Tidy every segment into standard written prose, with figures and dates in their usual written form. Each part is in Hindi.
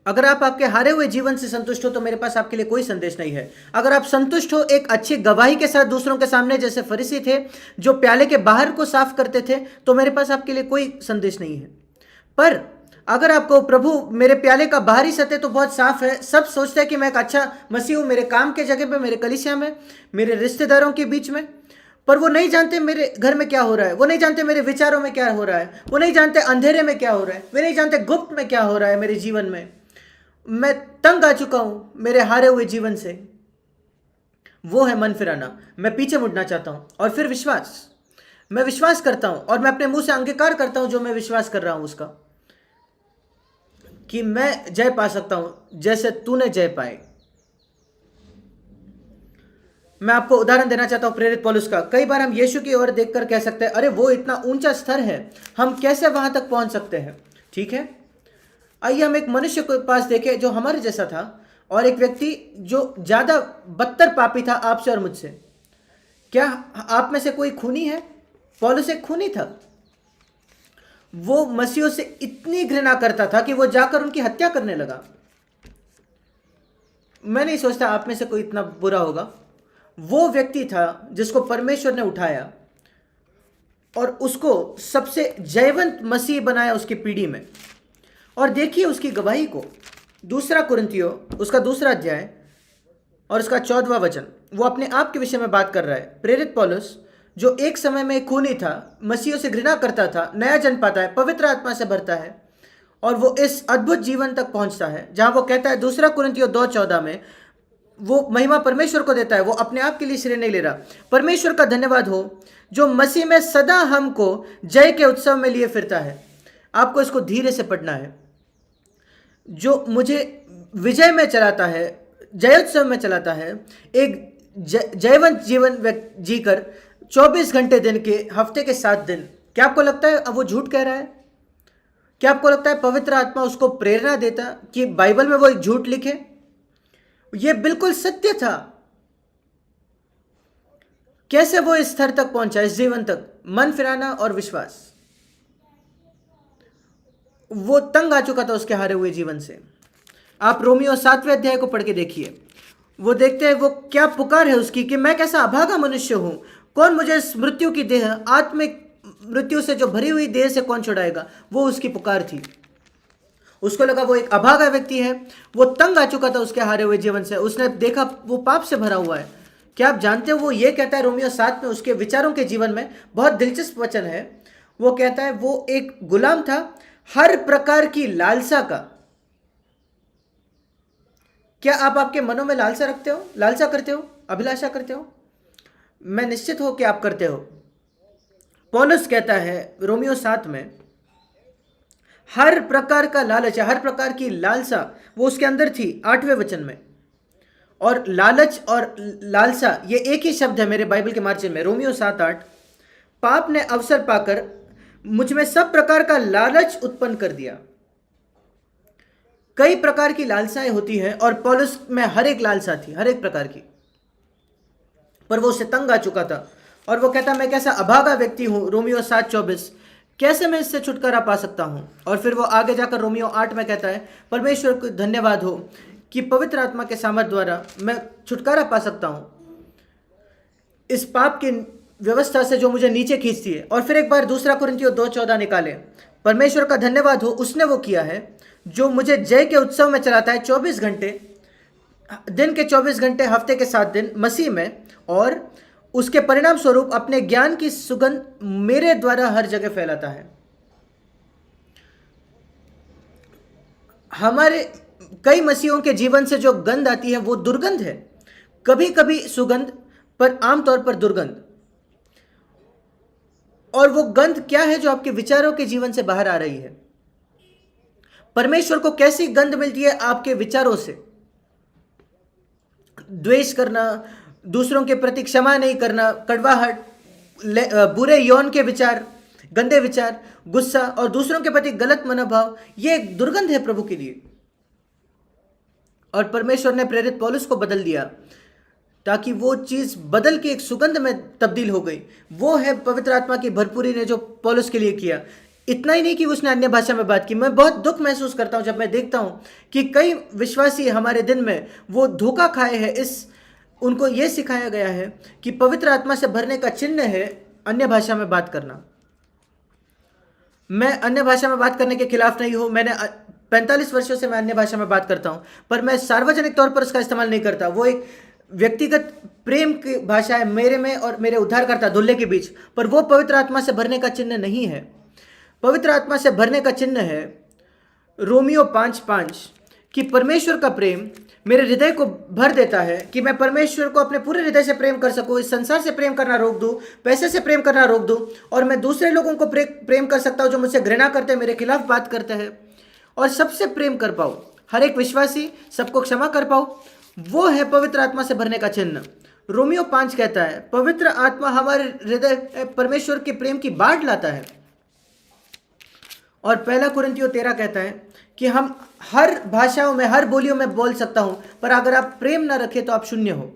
अगर आप आपके हारे हुए जीवन से संतुष्ट हो तो मेरे पास आपके लिए कोई संदेश नहीं है। अगर आप संतुष्ट हो एक अच्छी गवाही के साथ दूसरों के सामने, जैसे फरीसी थे जो प्याले के बाहर को साफ करते थे, तो मेरे पास आपके लिए कोई संदेश नहीं है। पर अगर आपको प्रभु मेरे प्याले का बाहरी सतह तो बहुत साफ है, सब सोचते हैं कि मैं एक अच्छा मसीह हूं, मेरे काम के जगह पे, मेरे कलीसिया में, मेरे रिश्तेदारों के बीच में, पर वो नहीं जानते मेरे घर में क्या हो रहा है, वो नहीं जानते मेरे विचारों में क्या हो रहा है, वो नहीं जानते अंधेरे में क्या हो रहा है, वे नहीं जानते गुप्त में क्या हो रहा है मेरे जीवन में। मैं तंग आ चुका हूं मेरे हारे हुए जीवन से। वो है मन फिराना। मैं पीछे मुड़ना चाहता हूं। और फिर विश्वास, मैं विश्वास करता हूं और मैं अपने मुंह से अंगीकार करता हूं जो मैं विश्वास कर रहा हूं उसका, कि मैं जय पा सकता हूं जैसे तूने जय पाए। मैं आपको उदाहरण देना चाहता हूं प्रेरित पौलुस का। कई बार हम यीशु की ओर देखकर कह सकते हैं, अरे वो इतना ऊंचा स्तर है, हम कैसे वहां तक पहुंच सकते हैं। ठीक है, आइए हम एक मनुष्य के पास देखें जो हमारे जैसा था, और एक व्यक्ति जो ज्यादा बदतर पापी था आपसे और मुझसे। क्या आप में से कोई खूनी है? पौलुस एक खूनी था। वो मसीहों से इतनी घृणा करता था कि वो जाकर उनकी हत्या करने लगा। मैं नहीं सोचता आप में से कोई इतना बुरा होगा। वो व्यक्ति था जिसको परमेश्वर ने उठाया और उसको सबसे जयवंत मसीह बनाया उसकी पीढ़ी में। और देखिए उसकी गवाही को, 2 कुरिन्थियों उसका 2 अध्याय और उसका 14वां वचन, वो अपने आप के विषय में बात कर रहा है। प्रेरित पौलुस जो एक समय में खूनी था, मसीहों से घृणा करता था, नया जन्म पाता है, पवित्र आत्मा से भरता है और वो इस अद्भुत जीवन तक पहुंचता है जहां वो कहता है 2 कुरिन्थियों 2:14 में, वो महिमा परमेश्वर को देता है, वो अपने आप के लिए श्रेय नहीं ले रहा। परमेश्वर का धन्यवाद हो जो मसीह में सदा हमको जय के उत्सव में लिए फिरता है। आपको इसको धीरे से पढ़ना है। जो मुझे विजय में चलाता है, जयोत्सव में चलाता है, एक जयवंत जीवन जीकर 24 घंटे दिन के, हफ्ते के 7 दिन। क्या आपको लगता है अब वो झूठ कह रहा है? क्या आपको लगता है पवित्र आत्मा उसको प्रेरणा देता कि बाइबल में वो एक झूठ लिखे? ये बिल्कुल सत्य था। कैसे वो इस स्तर तक पहुंचा, इस जीवन तक? मन फिराना और विश्वास। वो तंग आ चुका था उसके हारे हुए जीवन से। आप रोमियो 7वें अध्याय को पढ़ के देखिए। वो देखते हैं वो क्या पुकार है उसकी कि मैं कैसा अभागा मनुष्य हूं, कौन मुझे इस मृत्यु की देह, आत्मिक मृत्यु से जो भरी हुई देह से कौन छुड़ाएगा। वो उसकी पुकार थी। उसको लगा वो एक अभागा व्यक्ति है, वो तंग आ चुका था उसके हारे हुए जीवन से। उसने देखा वो पाप से भरा हुआ है। क्या आप जानते हो वो ये कहता है रोमियो 7 में उसके विचारों के जीवन में, बहुत दिलचस्प वचन है। वो कहता है वो एक गुलाम था हर प्रकार की लालसा का। क्या आप आपके मनों में लालसा रखते हो, लालसा करते हो, अभिलाषा करते हो? मैं निश्चित हूं कि आप करते हो। पौलुस कहता है रोमियो 7 में, हर प्रकार का लालच, हर प्रकार की लालसा वो उसके अंदर थी 8वें वचन में। और लालच और लालसा ये एक ही शब्द है मेरे बाइबल के मार्जिन में, रोमियो 7:8। पाप ने अवसर पाकर मुझ में सब प्रकार का लालच उत्पन्न कर दिया। कई प्रकार की लालसाएं होती हैं और पौलुस में हर एक लालसा थी, हर एक प्रकार की। पर वो उससे तंग आ चुका था और वो कहता मैं कैसा अभागा व्यक्ति हूं, रोमियो 7:24, कैसे मैं इससे छुटकारा पा सकता हूं। और फिर वो आगे जाकर रोमियो 8 में कहता है परमेश्वर को धन्यवाद हो कि पवित्र आत्मा के सामर्थ द्वारा मैं छुटकारा पा सकता हूं इस पाप की व्यवस्था से जो मुझे नीचे खींचती है। और फिर एक बार 2 कुरिन्थियों 2:14 निकाले, परमेश्वर का धन्यवाद हो उसने वो किया है जो मुझे जय के उत्सव में चलाता है 24 घंटे, दिन के 24 घंटे, हफ्ते के 7 दिन मसीह में, और उसके परिणाम स्वरूप अपने ज्ञान की सुगंध मेरे द्वारा हर जगह फैलाता है। हमारे कई मसीहों के जीवन से जो गंध आती है वो दुर्गंध है, कभी कभी सुगंध पर आमतौर पर दुर्गंध। और वो गंध क्या है जो आपके विचारों के जीवन से बाहर आ रही है? परमेश्वर को कैसी गंध मिलती है? आपके विचारों से। द्वेष करना, दूसरों के प्रति क्षमा नहीं करना, कड़वाहट, बुरे यौन के विचार, गंदे विचार, गुस्सा और दूसरों के प्रति गलत मनोभाव, ये एक दुर्गंध है प्रभु के लिए। और परमेश्वर ने प्रेरित पौलुस को बदल दिया ताकि वो चीज बदल के एक सुगंध में तब्दील हो गई। वो है पवित्र आत्मा की भरपूरी ने जो पौलुस के लिए किया। इतना ही नहीं कि उसने अन्य भाषा में बात की, मैं बहुत दुख महसूस करता हूं जब मैं देखता हूं कि कई विश्वासी हमारे दिन में वो धोखा खाए हैं। उनको ये सिखाया गया है कि पवित्र आत्मा से भरने का चिन्ह है अन्य भाषा में बात करना। मैं अन्य भाषा में बात करने के खिलाफ नहीं हूं। मैंने 45 वर्षों से मैं अन्य भाषा में बात करता हूं, पर मैं सार्वजनिक तौर पर उसका इस्तेमाल नहीं करता। वो एक व्यक्तिगत प्रेम की भाषा है मेरे में और मेरे उद्धारकर्ता दुल्हे के बीच, पर वो पवित्र आत्मा से भरने का चिन्ह नहीं है। पवित्र आत्मा से भरने का चिन्ह है रोमियो 5:5 कि परमेश्वर का प्रेम मेरे हृदय को भर देता है कि मैं परमेश्वर को अपने पूरे हृदय से प्रेम कर सकूं, इस संसार से प्रेम करना रोक दूं, पैसे से प्रेम करना रोक दूं, और मैं दूसरे लोगों को प्रेम कर सकता हूं जो मुझसे घृणा करते हैं, मेरे खिलाफ बात करते हैं, और सबसे प्रेम कर पाऊं, हर एक विश्वासी, सबको क्षमा कर पाऊं। वो है पवित्र आत्मा से भरने का चिन्ह। रोमियो 5 कहता है पवित्र आत्मा हमारे हृदय परमेश्वर के प्रेम की बाढ़ लाता है, और 1 कुरिन्थियों 13 कहता है कि हम हर भाषाओं में, हर बोलियों में बोल सकता हूं, पर अगर आप प्रेम ना रखें तो आप शून्य हो।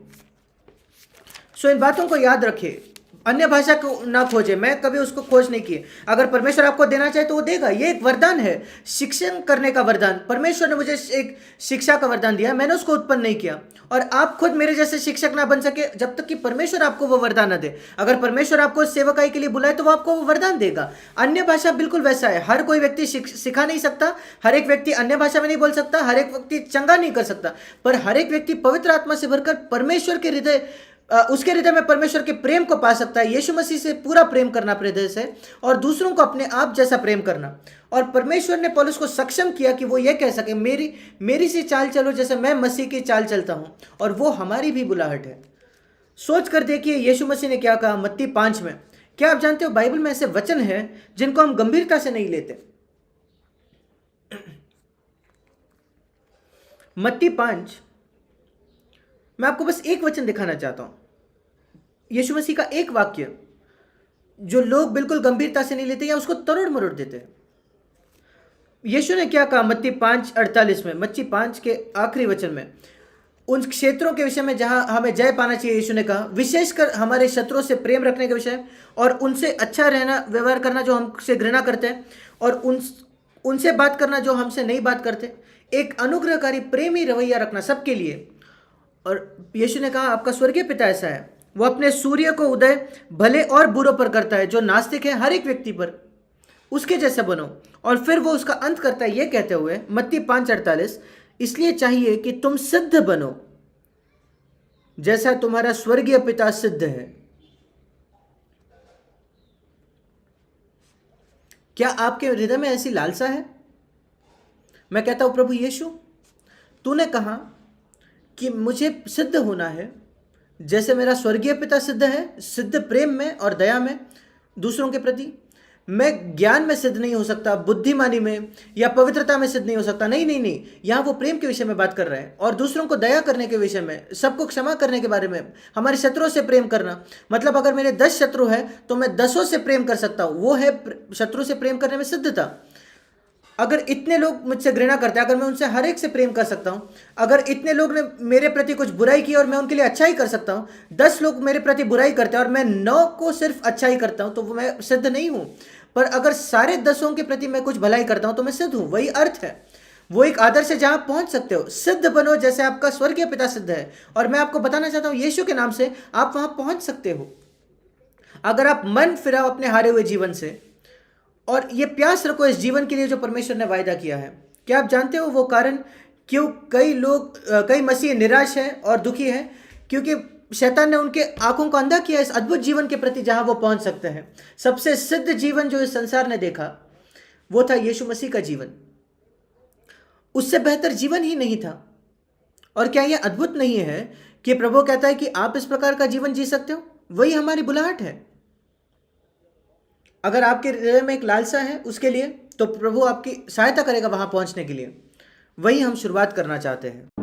सो इन बातों को याद रखिए। अन्य भाषा को ना खोजे, मैं कभी उसको खोज नहीं किए। अगर परमेश्वर आपको देना चाहे तो वो देगा। ये एक वरदान है, शिक्षण करने का वरदान। परमेश्वर ने मुझे एक शिक्षा का वरदान दिया, मैंने उसको उत्पन्न नहीं किया, और आप खुद मेरे जैसे शिक्षक ना बन सके जब तक कि परमेश्वर आपको वो वरदान ना दे। अगर परमेश्वर आपको सेवकाई के लिए बुलाए तो वो आपको वो वरदान देगा। अन्य भाषा बिल्कुल वैसा है, हर कोई व्यक्ति सिखा नहीं सकता, हर एक व्यक्ति अन्य भाषा में नहीं बोल सकता, हर एक व्यक्ति चंगा नहीं कर सकता, पर हर एक व्यक्ति पवित्र आत्मा से भरकर परमेश्वर के हृदय, उसके हृदय में परमेश्वर के प्रेम को पा सकता है। यीशु मसीह से पूरा प्रेम करना अपने हृदय से, और दूसरों को अपने आप जैसा प्रेम करना। और परमेश्वर ने पौलुस को सक्षम किया कि वो ये कह सके मेरी सी चाल चलो जैसे मैं मसीह की चाल चलता हूं, और वो हमारी भी बुलाहट है। सोच कर देखिए यीशु मसीह ने क्या कहा मत्ती 5 में। क्या आप जानते हो बाइबल में ऐसे वचन हैं जिनको हम गंभीरता से नहीं लेते। मत्ती 5, मैं आपको बस एक वचन दिखाना चाहता हूं, यीशु मसीह का एक वाक्य जो लोग बिल्कुल गंभीरता से नहीं लेते या उसको तरोड़ मरोड़ देते हैं। यीशु ने क्या कहा मत्ती 5:48 में, मत्ती 5 के आखिरी वचन में, उन क्षेत्रों के विषय में जहां हमें जय पाना चाहिए। यीशु ने कहा विशेषकर हमारे शत्रुओं से प्रेम रखने के विषय, और उनसे अच्छा रहना, व्यवहार करना जो हमसे घृणा करते हैं, और उनसे बात करना जो हमसे नहीं बात करते, एक अनुग्रहकारी प्रेमी रवैया रखना सबके लिए। और यीशु ने कहा आपका स्वर्गीय पिता ऐसा है, वो अपने सूर्य को उदय भले और बुरों पर करता है, जो नास्तिक है हर एक व्यक्ति पर, उसके जैसे बनो। और फिर वो उसका अंत करता है ये कहते हुए मत्ती 5:48, इसलिए चाहिए कि तुम सिद्ध बनो जैसा तुम्हारा स्वर्गीय पिता सिद्ध है। क्या आपके हृदय में ऐसी लालसा है? मैं कहता हूं प्रभु यीशु, तूने कहा कि मुझे सिद्ध होना है जैसे मेरा स्वर्गीय पिता सिद्ध है, सिद्ध प्रेम में और दया में दूसरों के प्रति। मैं ज्ञान में सिद्ध नहीं हो सकता, बुद्धिमानी में या पवित्रता में सिद्ध नहीं हो सकता। नहीं नहीं नहीं, यहाँ वो प्रेम के विषय में बात कर रहे हैं, और दूसरों को दया करने के विषय में, सबको क्षमा करने के बारे में, हमारे शत्रुओं से प्रेम करना। मतलब अगर मेरे 10 शत्रु है तो मैं 10 से प्रेम कर सकता हूँ, वो है शत्रु से प्रेम करने में सिद्धता। अगर इतने लोग मुझसे घृणा करते हैं, अगर मैं उनसे हर एक से प्रेम कर सकता हूं, अगर इतने लोग ने मेरे प्रति कुछ बुराई की और मैं उनके लिए अच्छा ही कर सकता हूं, 10 लोग मेरे प्रति बुराई करते हैं और मैं 9 को सिर्फ अच्छा ही करता हूं, तो वो मैं सिद्ध नहीं हूं। पर अगर सारे 10 के प्रति मैं कुछ भलाई करता हूं तो मैं सिद्ध हूं। वही अर्थ है, वो एक आदर्श है जहां आप पहुंच सकते हो। सिद्ध बनो जैसे आपका स्वर्गीय पिता सिद्ध है, और मैं आपको बताना चाहता हूं यीशु के नाम से आप वहां पहुंच सकते हो। अगर आप मन फिराओ अपने हारे हुए जीवन से, और ये प्यास रखो इस जीवन के लिए जो परमेश्वर ने वायदा किया है। क्या आप जानते हो वो कारण क्यों कई मसीह निराश है और दुखी है? क्योंकि शैतान ने उनके आंखों को अंधा किया इस अद्भुत जीवन के प्रति जहां वो पहुंच सकते हैं। सबसे सिद्ध जीवन जो इस संसार ने देखा वो था यीशु मसीह का जीवन। उससे बेहतर जीवन ही नहीं था। और क्या यह अद्भुत नहीं है कि प्रभु कहता है कि आप इस प्रकार का जीवन जी सकते हो? वही हमारी बुलाहट है। अगर आपके हृदय में एक लालसा है उसके लिए, तो प्रभु आपकी सहायता करेगा वहां पहुंचने के लिए। वही हम शुरुआत करना चाहते हैं।